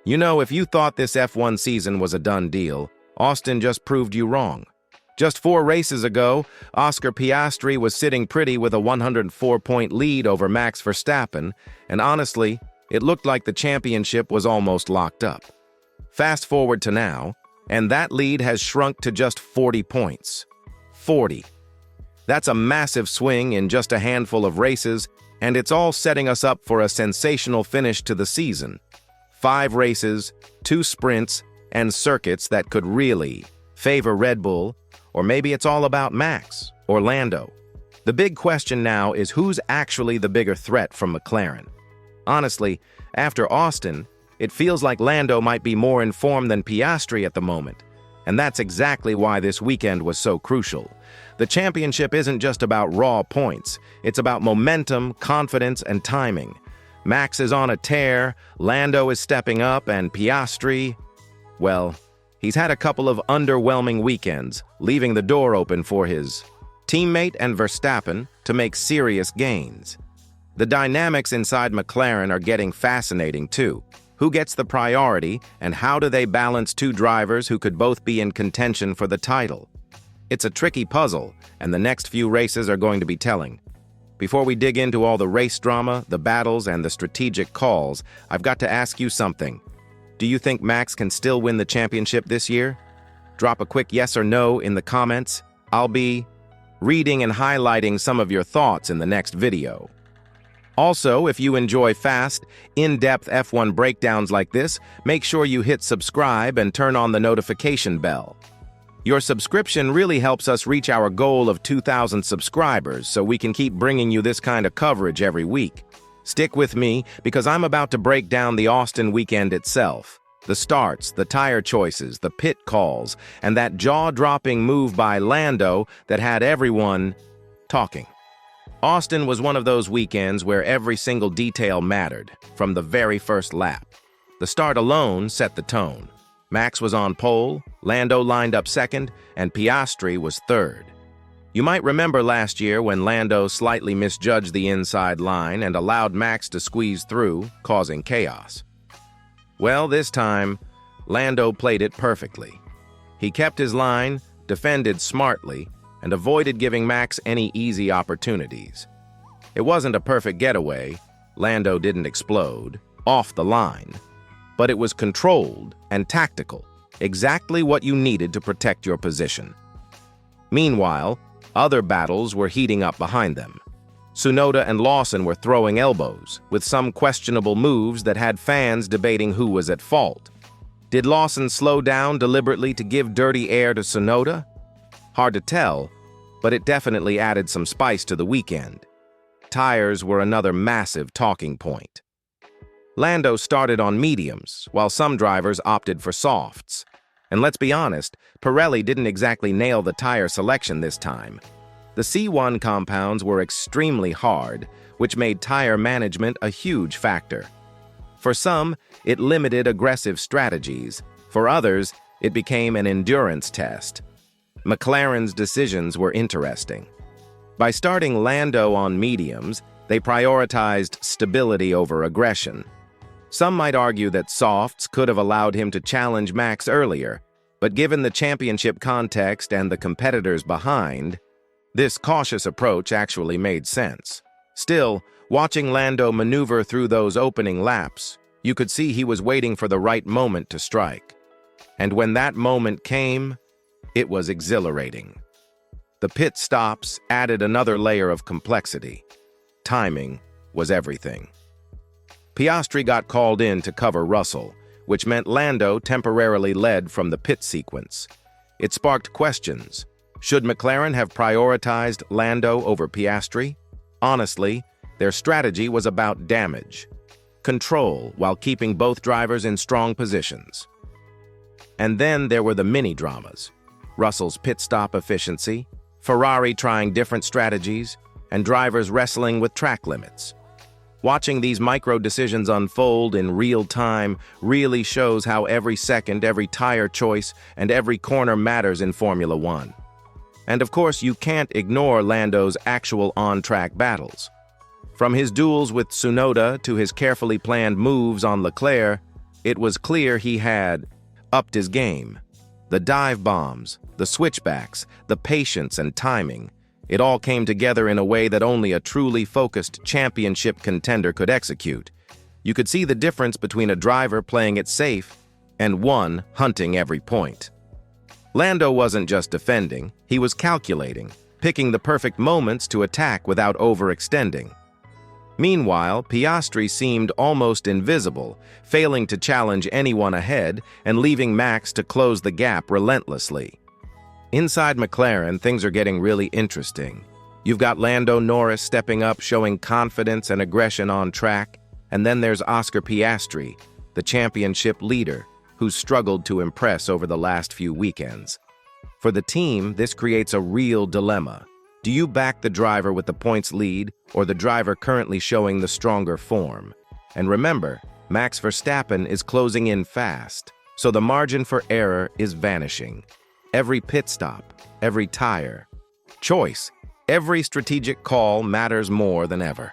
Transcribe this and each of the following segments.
You know, if you thought this F1 season was a done deal, Austin just proved you wrong. Just 4 races ago, Oscar Piastri was sitting pretty with a 104-point lead over Max Verstappen, and honestly, it looked like the championship was almost locked up. Fast forward to now, and that lead has shrunk to just 40 points. 40. That's a massive swing in just a handful of races, and it's all setting us up for a sensational finish to the season. 5 races, 2 sprints, and circuits that could really favor Red Bull, or maybe it's all about Max or Lando. The big question now is who's actually the bigger threat from McLaren. Honestly, after Austin, it feels like Lando might be more in form than Piastri at the moment, and that's exactly why this weekend was so crucial. The championship isn't just about raw points, it's about momentum, confidence, and timing. Max is on a tear, Lando is stepping up, and Piastri, well, he's had a couple of underwhelming weekends, leaving the door open for his teammate and Verstappen to make serious gains. The dynamics inside McLaren are getting fascinating too. Who gets the priority, and how do they balance 2 drivers who could both be in contention for the title? It's a tricky puzzle, and the next few races are going to be telling. Before we dig into all the race drama, the battles, and the strategic calls, I've got to ask you something. Do you think Max can still win the championship this year? Drop a quick yes or no in the comments. I'll be reading and highlighting some of your thoughts in the next video. Also, if you enjoy fast, in-depth F1 breakdowns like this, make sure you hit subscribe and turn on the notification bell. Your subscription really helps us reach our goal of 2,000 subscribers so we can keep bringing you this kind of coverage every week. Stick with me because I'm about to break down the Austin weekend itself. The starts, the tire choices, the pit calls, and that jaw-dropping move by Lando that had everyone talking. Austin was one of those weekends where every single detail mattered, from the very first lap. The start alone set the tone. Max was on pole, Lando lined up second, and Piastri was third. You might remember last year when Lando slightly misjudged the inside line and allowed Max to squeeze through, causing chaos. Well, this time, Lando played it perfectly. He kept his line, defended smartly, and avoided giving Max any easy opportunities. It wasn't a perfect getaway, Lando didn't explode, off the line, but it was controlled and tactical, exactly what you needed to protect your position. Meanwhile, other battles were heating up behind them. Tsunoda and Lawson were throwing elbows, with some questionable moves that had fans debating who was at fault. Did Lawson slow down deliberately to give dirty air to Tsunoda? Hard to tell, but it definitely added some spice to the weekend. Tires were another massive talking point. Lando started on mediums, while some drivers opted for softs. And let's be honest, Pirelli didn't exactly nail the tire selection this time. The C1 compounds were extremely hard, which made tire management a huge factor. For some, it limited aggressive strategies. For others, it became an endurance test. McLaren's decisions were interesting. By starting Lando on mediums, they prioritized stability over aggression. Some might argue that softs could have allowed him to challenge Max earlier, but given the championship context and the competitors behind, this cautious approach actually made sense. Still, watching Lando maneuver through those opening laps, you could see he was waiting for the right moment to strike. And when that moment came, it was exhilarating. The pit stops added another layer of complexity. Timing was everything. Piastri got called in to cover Russell, which meant Lando temporarily led from the pit sequence. It sparked questions. Should McLaren have prioritized Lando over Piastri? Honestly, their strategy was about damage. Control while keeping both drivers in strong positions. And then there were the mini-dramas. Russell's pit stop efficiency, Ferrari trying different strategies, and drivers wrestling with track limits. Watching these micro-decisions unfold in real time really shows how every second, every tire choice, and every corner matters in Formula One. And of course, you can't ignore Lando's actual on-track battles. From his duels with Tsunoda to his carefully planned moves on Leclerc, It was clear he had upped his game. The dive bombs, the switchbacks, the patience and timing, it all came together in a way that only a truly focused championship contender could execute. You could see the difference between a driver playing it safe and one hunting every point. Lando wasn't just defending, he was calculating, picking the perfect moments to attack without overextending. Meanwhile, Piastri seemed almost invisible, failing to challenge anyone ahead and leaving Max to close the gap relentlessly. Inside McLaren, things are getting really interesting. You've got Lando Norris stepping up, showing confidence and aggression on track, and then there's Oscar Piastri, the championship leader, who's struggled to impress over the last few weekends. For the team, this creates a real dilemma. Do you back the driver with the points lead, or the driver currently showing the stronger form? And remember, Max Verstappen is closing in fast, so the margin for error is vanishing. Every pit stop, every tire, choice, every strategic call matters more than ever.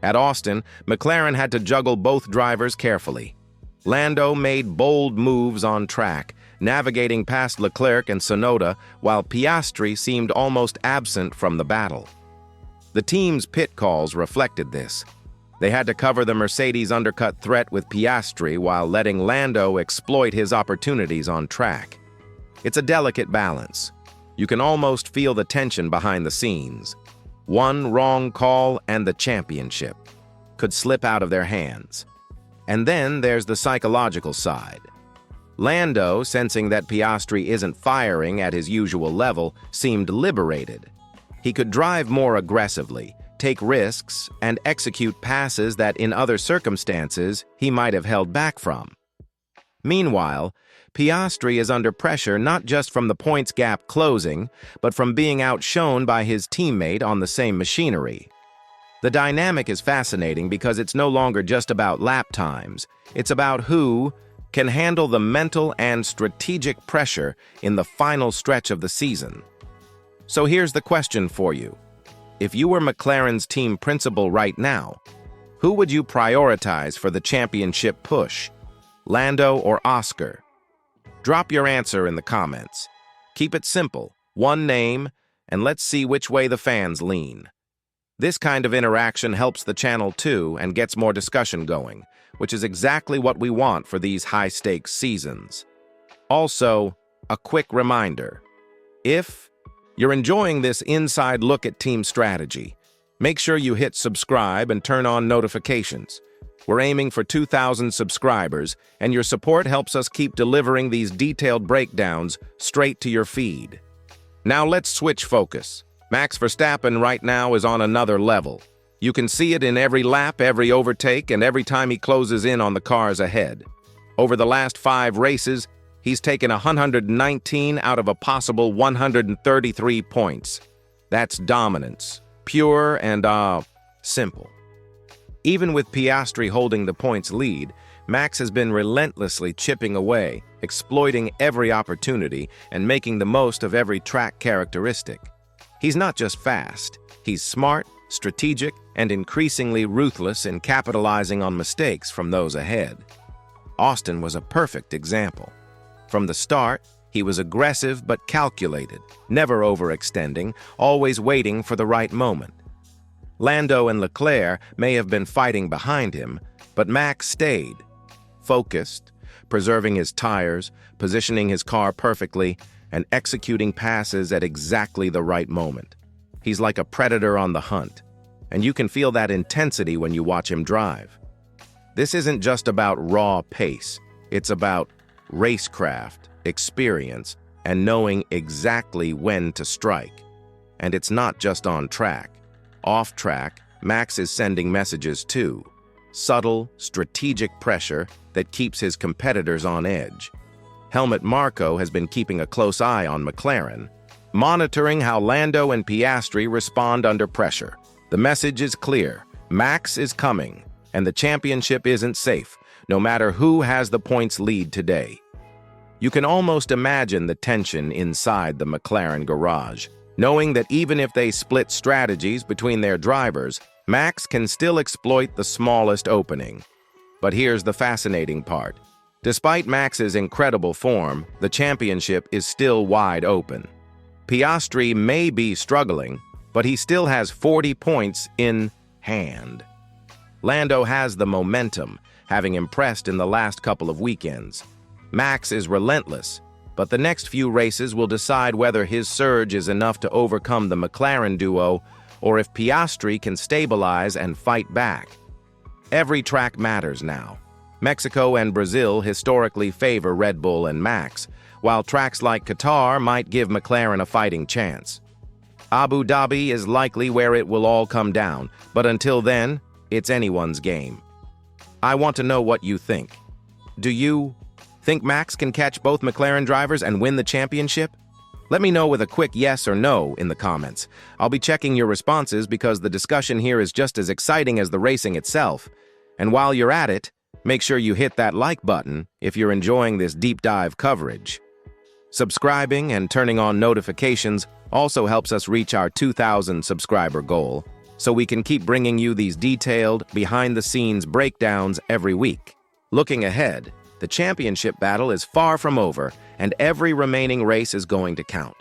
At Austin, McLaren had to juggle both drivers carefully. Lando made bold moves on track, navigating past Leclerc and Tsunoda, while Piastri seemed almost absent from the battle. The team's pit calls reflected this. They had to cover the Mercedes undercut threat with Piastri while letting Lando exploit his opportunities on track. It's a delicate balance. You can almost feel the tension behind the scenes. One wrong call and the championship could slip out of their hands. And then there's the psychological side. Lando, sensing that Piastri isn't firing at his usual level, seemed liberated. He could drive more aggressively, take risks, and execute passes that in other circumstances he might have held back from. Meanwhile, Piastri is under pressure not just from the points gap closing, but from being outshone by his teammate on the same machinery. The dynamic is fascinating because it's no longer just about lap times. It's about who can handle the mental and strategic pressure in the final stretch of the season. So here's the question for you. If you were McLaren's team principal right now, who would you prioritize for the championship push? Lando or Oscar? Drop your answer in the comments. Keep it simple, one name, and let's see which way the fans lean. This kind of interaction helps the channel too and gets more discussion going, which is exactly what we want for these high-stakes seasons. Also, a quick reminder. If you're enjoying this inside look at team strategy, make sure you hit subscribe and turn on notifications. We're aiming for 2,000 subscribers, and your support helps us keep delivering these detailed breakdowns straight to your feed. Now let's switch focus. Max Verstappen right now is on another level. You can see it in every lap, every overtake, and every time he closes in on the cars ahead. Over the last 5 races, he's taken 119 out of a possible 133 points. That's dominance, pure and, simple. Even with Piastri holding the points lead, Max has been relentlessly chipping away, exploiting every opportunity and making the most of every track characteristic. He's not just fast, he's smart, strategic, and increasingly ruthless in capitalizing on mistakes from those ahead. Austin was a perfect example. From the start, he was aggressive but calculated, never overextending, always waiting for the right moment. Lando and Leclerc may have been fighting behind him, but Max stayed, focused, preserving his tires, positioning his car perfectly, and executing passes at exactly the right moment. He's like a predator on the hunt, and you can feel that intensity when you watch him drive. This isn't just about raw pace, it's about racecraft, experience, and knowing exactly when to strike. And it's not just on track. Off track, Max is sending messages too. Subtle, strategic pressure that keeps his competitors on edge. Helmut Marko has been keeping a close eye on McLaren, monitoring how Lando and Piastri respond under pressure. The message is clear. Max is coming, and the championship isn't safe, no matter who has the points lead today. You can almost imagine the tension inside the McLaren garage, knowing that even if they split strategies between their drivers, Max can still exploit the smallest opening. But here's the fascinating part. Despite Max's incredible form, the championship is still wide open. Piastri may be struggling, but he still has 40 points in hand. Lando has the momentum, having impressed in the last couple of weekends. Max is relentless, but the next few races will decide whether his surge is enough to overcome the McLaren duo or if Piastri can stabilize and fight back. Every track matters now. Mexico and Brazil historically favor Red Bull and Max, while tracks like Qatar might give McLaren a fighting chance. Abu Dhabi is likely where it will all come down, but until then, it's anyone's game. I want to know what you think. Do you think Max can catch both McLaren drivers and win the championship? Let me know with a quick yes or no in the comments. I'll be checking your responses because the discussion here is just as exciting as the racing itself. And while you're at it, make sure you hit that like button if you're enjoying this deep dive coverage. Subscribing and turning on notifications also helps us reach our 2,000 subscriber goal, so we can keep bringing you these detailed, behind-the-scenes breakdowns every week. Looking ahead, the championship battle is far from over, and every remaining race is going to count.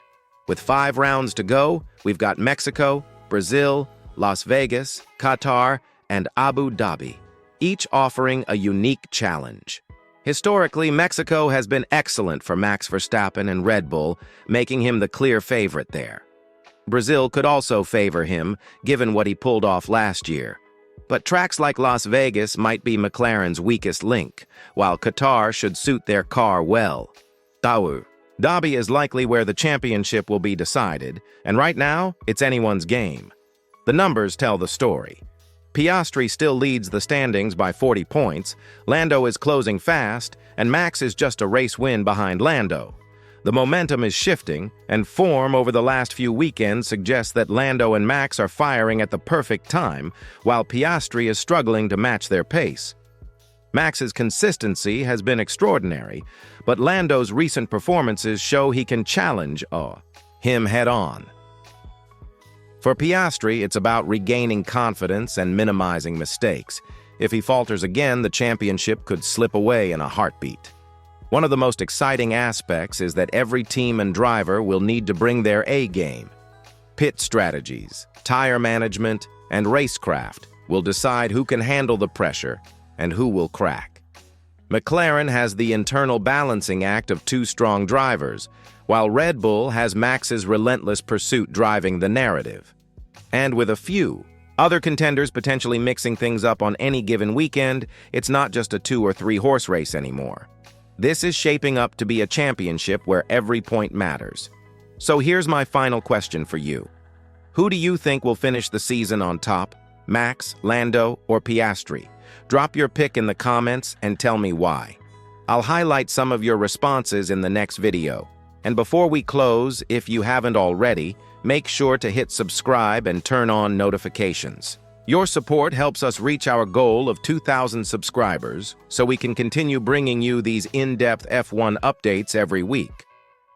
With 5 rounds to go, we've got Mexico, Brazil, Las Vegas, Qatar, and Abu Dhabi, each offering a unique challenge. Historically, Mexico has been excellent for Max Verstappen and Red Bull, making him the clear favorite there. Brazil could also favor him, given what he pulled off last year. But tracks like Las Vegas might be McLaren's weakest link, while Qatar should suit their car well. Abu Dhabi is likely where the championship will be decided, and right now, it's anyone's game. The numbers tell the story. Piastri still leads the standings by 40 points, Lando is closing fast, and Max is just a race win behind Lando. The momentum is shifting, and form over the last few weekends suggests that Lando and Max are firing at the perfect time, while Piastri is struggling to match their pace. Max's consistency has been extraordinary, but Lando's recent performances show he can challenge him head-on. For Piastri, it's about regaining confidence and minimizing mistakes. If he falters again, the championship could slip away in a heartbeat. One of the most exciting aspects is that every team and driver will need to bring their A-game. Pit strategies, tire management, and racecraft will decide who can handle the pressure and who will crack. McLaren has the internal balancing act of 2 strong drivers, while Red Bull has Max's relentless pursuit driving the narrative. And with a few other contenders potentially mixing things up on any given weekend, it's not just a 2 or 3 horse race anymore. This is shaping up to be a championship where every point matters. So here's my final question for you. Who do you think will finish the season on top? Max, Lando, or Piastri? Drop your pick in the comments and tell me why. I'll highlight some of your responses in the next video. And before we close, if you haven't already, make sure to hit subscribe and turn on notifications. Your support helps us reach our goal of 2,000 subscribers, so we can continue bringing you these in-depth F1 updates every week.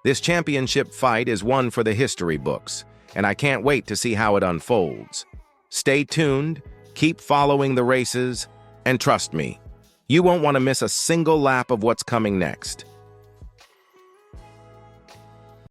This championship fight is one for the history books, and I can't wait to see how it unfolds. Stay tuned, keep following the races, and trust me, you won't want to miss a single lap of what's coming next.